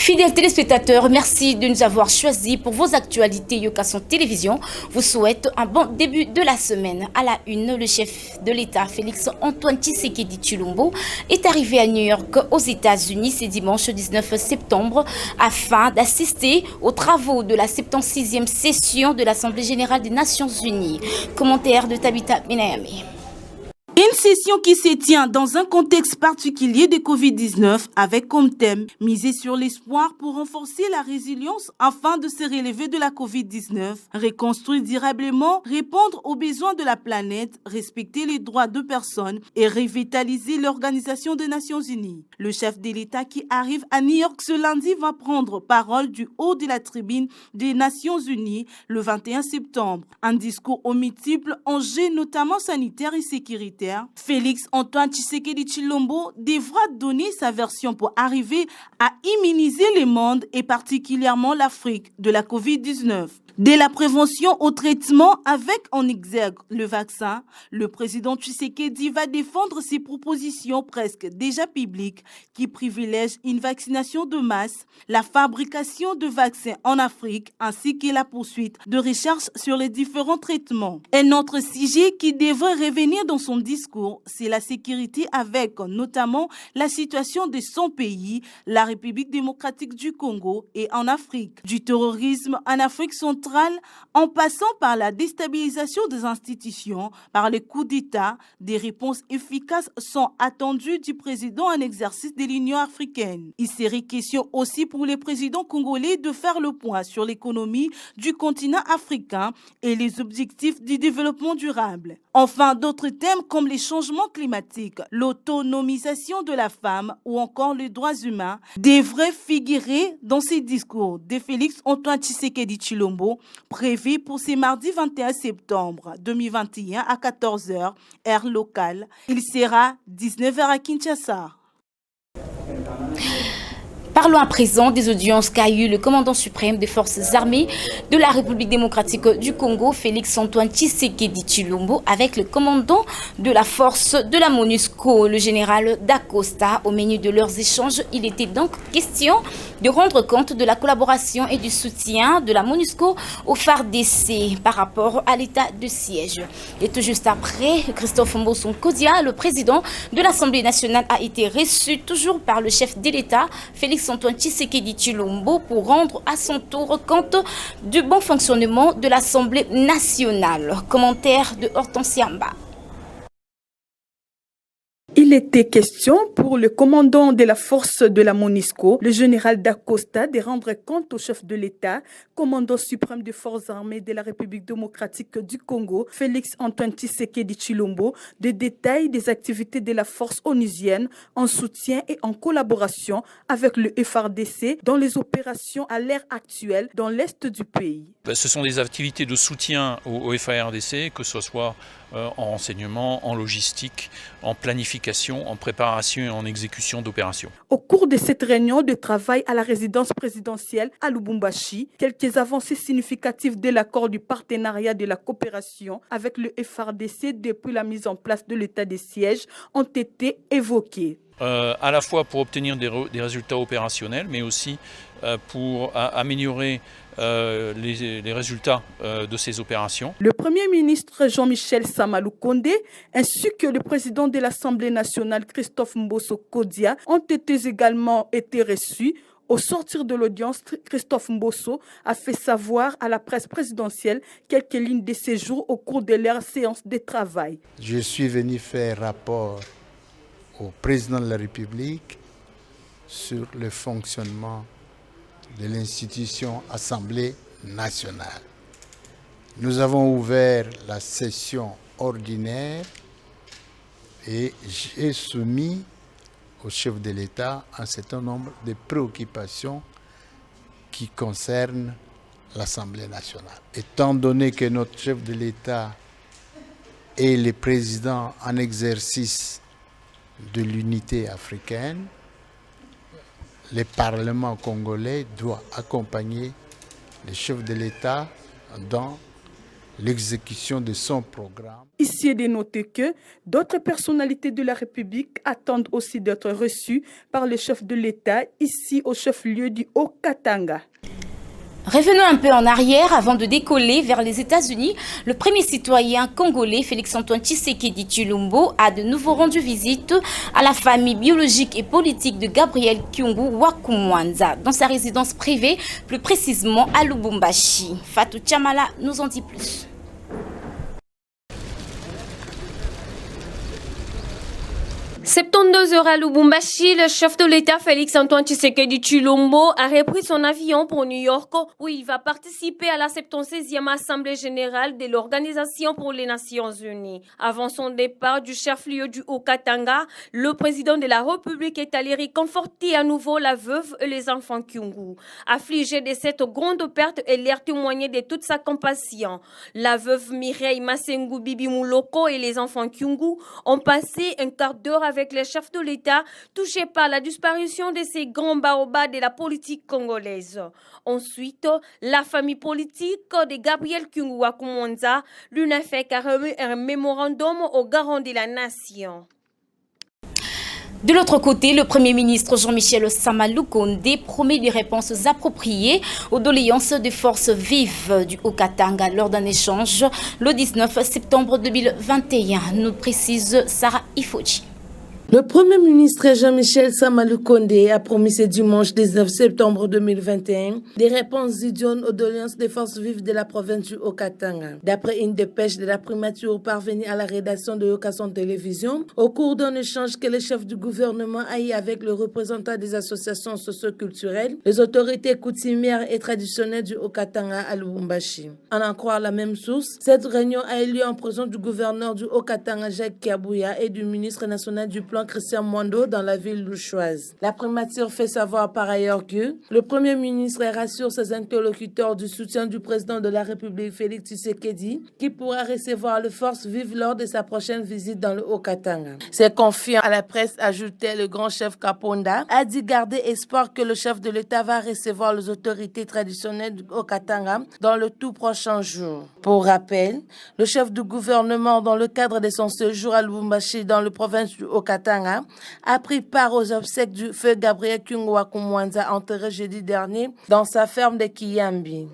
Fidèles téléspectateurs, merci de nous avoir choisis pour vos actualités Yokason Télévision. Vous souhaite un bon début de la semaine. À la une, le chef de l'État, Félix Antoine Tshisekedi Tshilombo, est arrivé à New York, aux États-Unis, ce dimanche 19 septembre, afin d'assister aux travaux de la 76e session de l'Assemblée générale des Nations unies. Commentaire de Tabitha Benayami. Une session qui se tient dans un contexte particulier de Covid-19 avec comme thème miser sur l'espoir pour renforcer la résilience afin de se relever de la Covid-19, reconstruire durablement, répondre aux besoins de la planète, respecter les droits de personnes et revitaliser l'Organisation des Nations Unies. Le chef de l'État qui arrive à New York ce lundi va prendre parole du haut de la tribune des Nations Unies le 21 septembre. Un discours aux multiples enjeux, notamment sanitaires et sécuritaires. Félix Antoine Tshisekedi Tshilombo devra donner sa version pour arriver à immuniser le monde et particulièrement l'Afrique de la Covid-19. Dès la prévention au traitement avec en exergue le vaccin, le président Tshisekedi va défendre ses propositions presque déjà publiques qui privilègent une vaccination de masse, la fabrication de vaccins en Afrique ainsi que la poursuite de recherches sur les différents traitements. Un autre sujet qui devrait revenir dans son discours, c'est la sécurité avec notamment la situation de son pays, la République démocratique du Congo et en Afrique, du terrorisme en Afrique centrale en passant par la déstabilisation des institutions, par les coups d'État. Des réponses efficaces sont attendues du président en exercice de l'Union africaine. Il serait question aussi pour les présidents congolais de faire le point sur l'économie du continent africain et les objectifs du développement durable. Enfin, d'autres thèmes comme les changements climatiques, l'autonomisation de la femme ou encore les droits humains devraient figurer dans ces discours de Félix Antoine Tshisekedi Tshilombo, prévu pour ce mardi 21 septembre 2021 à 14h, heure locale. Il sera 19h à Kinshasa. Parlons à présent des audiences qu'a eu le commandant suprême des forces armées de la République démocratique du Congo, Félix Antoine Tshisekedi Tshilombo, avec le commandant de la force de la MONUSCO, le général Dacosta. Au menu de leurs échanges, il était donc question de rendre compte de la collaboration et du soutien de la MONUSCO au FARDC par rapport à l'état de siège. Et tout juste après, Christophe Mbosso Kodia, le président de l'Assemblée nationale, a été reçu toujours par le chef de l'État, Félix Antoine Tshisekedi Tshilombo, pour rendre à son tour compte du bon fonctionnement de l'Assemblée nationale. Commentaire de Hortensia Mba. Il était question pour le commandant de la force de la MONUSCO, le général Dacosta, de rendre compte au chef de l'État, commandant suprême des forces armées de la République démocratique du Congo, Félix Antoine Tshisekedi Tshilombo, des détails des activités de la force onusienne en soutien et en collaboration avec le FARDC dans les opérations à l'ère actuelle dans l'est du pays. Ce sont des activités de soutien au FARDC, que ce soit en renseignement, en logistique, en planification, en préparation et en exécution d'opérations. Au cours de cette réunion de travail à la résidence présidentielle à Lubumbashi, quelques avancées significatives de l'accord du partenariat de la coopération avec le FARDC depuis la mise en place de l'état de siège ont été évoquées. À la fois pour obtenir des résultats opérationnels, mais aussi pour améliorer les résultats de ces opérations. Le Premier ministre Jean-Michel Samalou Kondé ainsi que le président de l'Assemblée nationale Christophe Mbosso Kodia ont également été reçus. Au sortir de l'audience, Christophe Mbosso a fait savoir à la presse présidentielle quelques lignes de ses jours au cours de leur séance de travail. Je suis venu faire rapport au président de la République sur le fonctionnement de l'institution Assemblée nationale. Nous avons ouvert la session ordinaire et j'ai soumis au chef de l'État un certain nombre de préoccupations qui concernent l'Assemblée nationale. Étant donné que notre chef de l'État est le président en exercice de l'unité africaine, le Parlement congolais doit accompagner le chef de l'État dans l'exécution de son programme. Ici est de noter que d'autres personnalités de la République attendent aussi d'être reçues par le chef de l'État ici au chef-lieu du Haut-Katanga. Revenons un peu en arrière avant de décoller vers les États-Unis. Le premier citoyen congolais, Félix-Antoine Tshisekedi Tshilombo, a de nouveau rendu visite à la famille biologique et politique de Gabriel Kyungu Wakumwanza dans sa résidence privée, plus précisément à Lubumbashi. Fatou Chamala nous en dit plus. « 72 heures à Lubumbashi, le chef de l'État Félix-Antoine Tshisekedi Tshilombo a repris son avion pour New York où il va participer à la 76e Assemblée générale de l'Organisation pour les Nations Unies. Avant son départ du chef-lieu du Haut-Katanga, le président de la République est allé réconforter à nouveau la veuve et les enfants Kyungu. Affligé de cette grande perte, elle leur témoigné de toute sa compassion. La veuve Mireille Masengu Bibi Mouloko et les enfants Kyungu ont passé un quart d'heure avec les chefs de l'État touchés par la disparition de ces grands baobabs de la politique congolaise. Ensuite, la famille politique de Gabriel Kyungu Wakumwanza lui n'a fait qu'à remettre un mémorandum au garant de la nation. De l'autre côté, le Premier ministre Jean-Michel Sama Lukonde promet des réponses appropriées aux doléances des forces vives du Haut-Katanga lors d'un échange le 19 septembre 2021, nous précise Sarah Ifoji. Le Premier ministre Jean-Michel Sama Lukonde a promis ce dimanche 19 septembre 2021 des réponses idiones aux doléances des forces vives de la province du Haut-Katanga. D'après une dépêche de la primature parvenue à la rédaction de Okason Télévision, au cours d'un échange que le chef du gouvernement a eu avec le représentant des associations socio-culturelles, les autorités coutumières et traditionnelles du Haut-Katanga à Lubumbashi. En croire la même source, cette réunion a eu lieu en présence du gouverneur du Haut-Katanga Jacques Kiabouya et du ministre national du Plan Christian Mwando dans la ville louchoise. La primature fait savoir par ailleurs que le Premier ministre rassure ses interlocuteurs du soutien du président de la République Félix Tshisekedi qui pourra recevoir les forces vives lors de sa prochaine visite dans le Haut-Katanga. C'est confiant à la presse, ajoutait le grand chef Kaponda, a dit garder espoir que le chef de l'État va recevoir les autorités traditionnelles du Haut-Katanga dans le tout prochain jour. Pour rappel, le chef du gouvernement dans le cadre de son séjour à Lubumbashi dans la province du Haut-Katanga a pris part aux obsèques du feu Gabriel Kyungu Wakumwanza enterré jeudi dernier dans sa ferme de Kiyambi.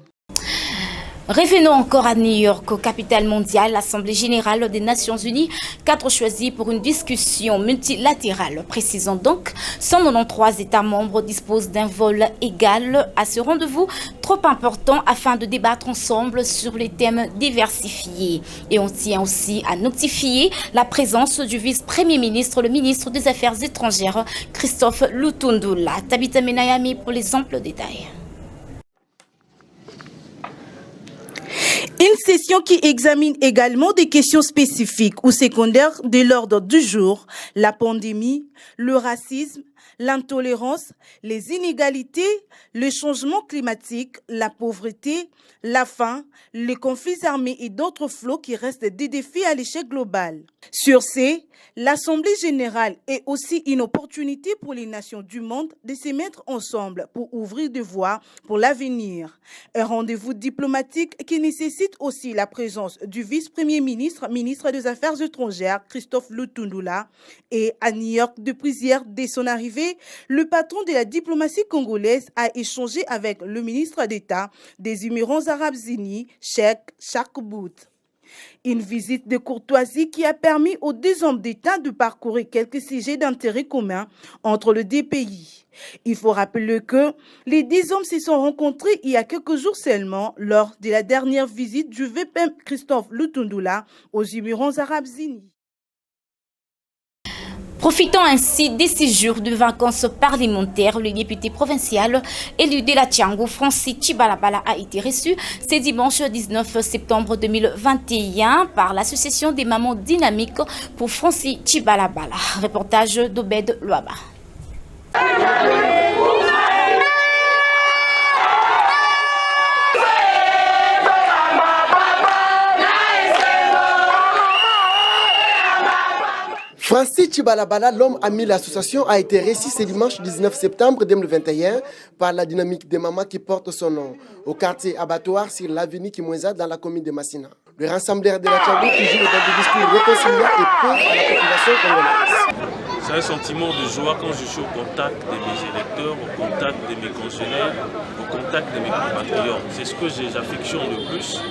Revenons encore à New York, capitale mondiale, l'Assemblée générale des Nations Unies, cadre choisi pour une discussion multilatérale. Précisons donc, 193 États membres disposent d'un vol égal à ce rendez-vous trop important afin de débattre ensemble sur les thèmes diversifiés. Et on tient aussi à notifier la présence du vice-premier ministre, le ministre des Affaires étrangères, Christophe Lutundula. Tabitha Menayami pour les amples détails. Une session qui examine également des questions spécifiques ou secondaires de l'ordre du jour, la pandémie, le racisme, l'intolérance, les inégalités, le changement climatique, la pauvreté, la faim, les conflits armés et d'autres flots qui restent des défis à l'échelle globale. Sur ces, l'Assemblée générale est aussi une opportunité pour les nations du monde de se mettre ensemble pour ouvrir des voies pour l'avenir. Un rendez-vous diplomatique qui nécessite aussi la présence du vice-premier ministre, ministre des Affaires étrangères, Christophe Lutundula, et à New York depuis hier dès son arrivée, le patron de la diplomatie congolaise a échangé avec le ministre d'État des Émirats arabes unis, Cheikh Chakbout. Une visite de courtoisie qui a permis aux deux hommes d'État de parcourir quelques sujets d'intérêt commun entre les deux pays. Il faut rappeler que les 10 hommes se sont rencontrés il y a quelques jours seulement lors de la dernière visite du VP Christophe Lutundula aux Émirats arabes unis. Profitant ainsi des 6 jours de vacances parlementaires, le député provincial élu de la Tiango, Francis Chibalabala, a été reçu ce dimanche 19 septembre 2021 par l'association des mamans dynamiques pour Francis Chibalabala. Reportage d'Obed Loaba. Francis Chibalabala, l'homme ami de l'association, a été reçu ce dimanche 19 septembre 2021 par la dynamique des mamans qui porte son nom au quartier abattoir sur l'avenue Kimweza dans la commune de Massina. Le rassembleur de la Tchangou toujours dans des discours réconciliants et peu à la population congolaise. C'est un sentiment de joie quand je suis au contact de mes électeurs, au contact de mes congénères, au contact de mes compatriotes. C'est ce que j'affectionne le plus.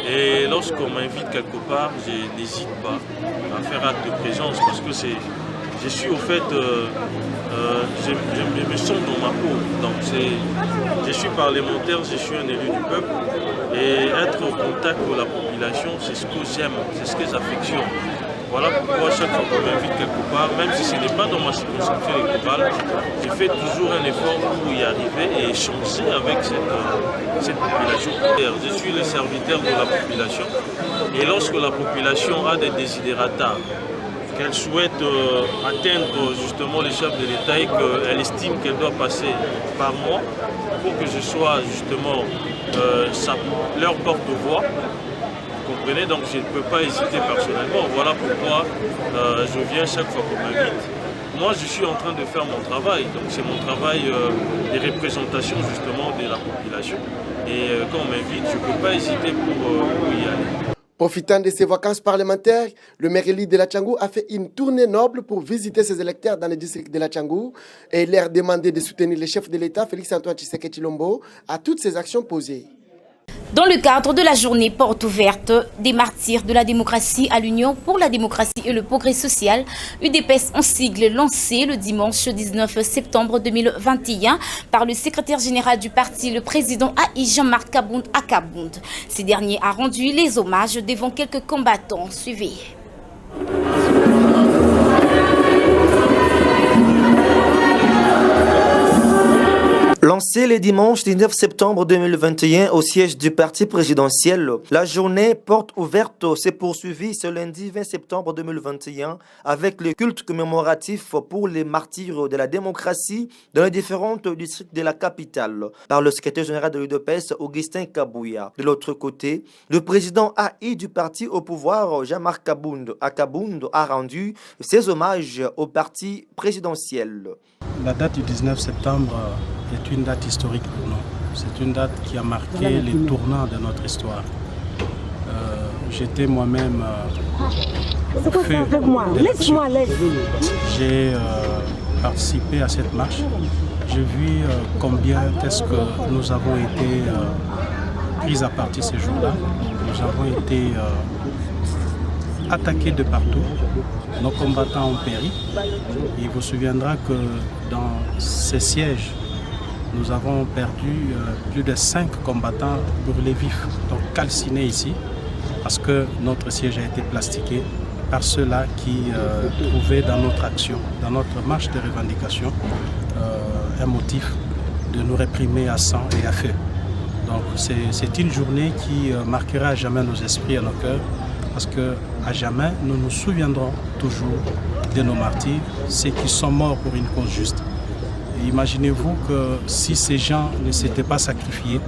Et lorsqu'on m'invite quelque part, je n'hésite pas à faire acte de présence parce que je suis au fait, je me sens dans ma peau. Donc je suis parlementaire, je suis un élu du peuple. Et être au contact de la population, c'est ce que j'aime, c'est ce que j'affectionne. Voilà pourquoi chaque fois qu'on m'invite quelque part, même si ce n'est pas dans ma circonscription électorale, je fais toujours un effort pour y arriver et échanger avec cette population. Je suis le serviteur de la population et lorsque la population a des desiderata, qu'elle souhaite atteindre justement les chefs de l'État et qu'elle estime qu'elle doit passer par moi pour que je sois justement leur porte-voix. Vous comprenez, donc je ne peux pas hésiter personnellement. Voilà pourquoi je viens chaque fois qu'on m'invite. Moi, je suis en train de faire mon travail. Donc c'est mon travail de représentation justement de la population. Et quand on m'invite, je ne peux pas hésiter pour y aller. Profitant de ses vacances parlementaires, le maire élu de la Tchangou a fait une tournée noble pour visiter ses électeurs dans le district de la Tchangou et leur demander de soutenir le chef de l'État, Félix-Antoine Tshisekedi Tshilombo, à toutes ses actions posées. Dans le cadre de la journée porte ouverte des martyrs de la démocratie à l'Union pour la démocratie et le progrès social, UDPS en sigle lancé le dimanche 19 septembre 2021 par le secrétaire général du parti, le président AI Jean-Marc Kabound à Kabound. Ce dernier a rendu les hommages devant quelques combattants. Suivez. Lancée le dimanche 19 septembre 2021 au siège du parti présidentiel, la journée porte ouverte s'est poursuivie ce lundi 20 septembre 2021 avec le culte commémoratif pour les martyrs de la démocratie dans les différents districts de la capitale par le secrétaire général de l'UDPS, Augustin Kabouya. De l'autre côté, le président AI du parti au pouvoir, Jean-Marc Kabound à Kabound, a rendu ses hommages au parti présidentiel. La date du 19 septembre est une date historique pour nous. C'est une date qui a marqué les tournants de notre histoire. J'étais moi-même au feu d'élection. J'ai participé à cette marche. J'ai vu combien est-ce que nous avons été pris à partie ces jours-là. Nous avons été attaqués de partout. Nos combattants ont péri. Il vous souviendra que dans ces sièges, nous avons perdu plus de 5 combattants brûlés vifs, donc calcinés ici, parce que notre siège a été plastiqué par ceux-là qui trouvaient dans notre action, dans notre marche de revendication, un motif de nous réprimer à sang et à feu. Donc c'est une journée qui marquera à jamais nos esprits et nos cœurs, parce qu'à jamais, nous nous souviendrons toujours de nos martyrs, ceux qui sont morts pour une cause juste. Et imaginez-vous que si ces gens ne s'étaient pas sacrifiés,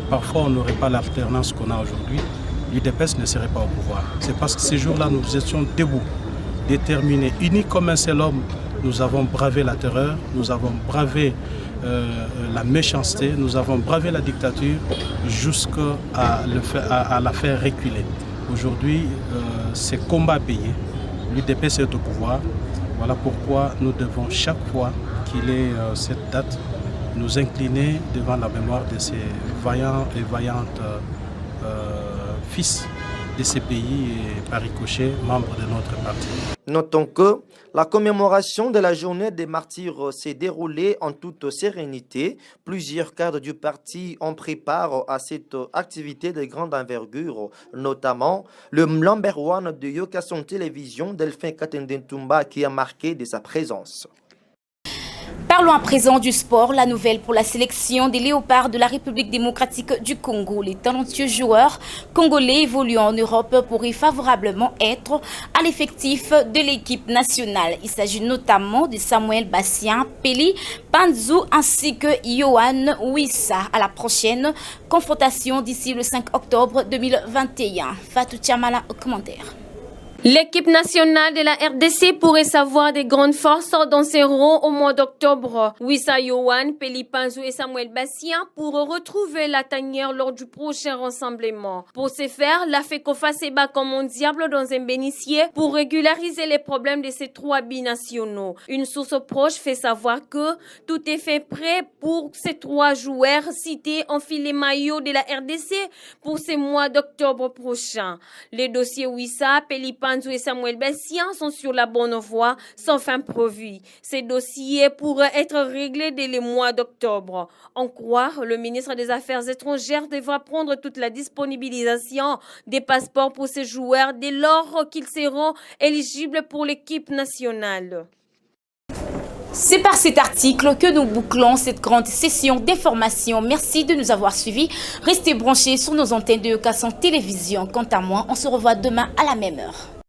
parfois on n'aurait pas l'alternance qu'on a aujourd'hui, l'UDPS ne serait pas au pouvoir. C'est parce que ces jours-là, nous étions debout, déterminés, unis comme un seul homme. Nous avons bravé la terreur, nous avons bravé la méchanceté, nous avons bravé la dictature jusqu'à la faire reculer. Aujourd'hui, c'est combat payé. L'UDPS est au pouvoir. Voilà pourquoi nous devons chaque fois qu'il est cette date nous incliner devant la mémoire de ces vaillants et vaillantes fils de ces pays et par ricochet membres de notre parti. Notons que la commémoration de la journée des martyrs s'est déroulée en toute sérénité. Plusieurs cadres du parti ont pris part à cette activité de grande envergure, notamment le number one de Yokason Télévision, Delphin Katendentumba, qui a marqué de sa présence. Parlons à présent du sport. La nouvelle pour la sélection des Léopards de la République démocratique du Congo. Les talentueux joueurs congolais évoluant en Europe pourraient favorablement être à l'effectif de l'équipe nationale. Il s'agit notamment de Samuel Bassien, Peli Panzou ainsi que Yohan Wissa à la prochaine confrontation d'ici le 5 octobre 2021. Fatou Tchamala au commentaire. L'équipe nationale de la RDC pourrait savoir des grandes forces dans ses rangs au mois d'octobre. Wissa Yohan, Pelipanzou et Samuel Bassien pourront retrouver la tanière lors du prochain rassemblement. Pour ce faire, la FECOFA se bat comme un diable dans un bénitier pour régulariser les problèmes de ces trois binationaux. Une source proche fait savoir que tout est fait prêt pour ces trois joueurs cités en filet maillot de la RDC pour ce mois d'octobre prochain. Les dossiers Wissa, Pelipanzou et Samuel Bassien sont sur la bonne voie sans fin prévu. Ces dossiers pourraient être réglés dès le mois d'octobre. En croire, le ministre des Affaires étrangères devra prendre toute la disponibilisation des passeports pour ces joueurs dès lors qu'ils seront éligibles pour l'équipe nationale. C'est par cet article que nous bouclons cette grande session d'information. Merci de nous avoir suivis. Restez branchés sur nos antennes de Okasan Télévision. Quant à moi, on se revoit demain à la même heure.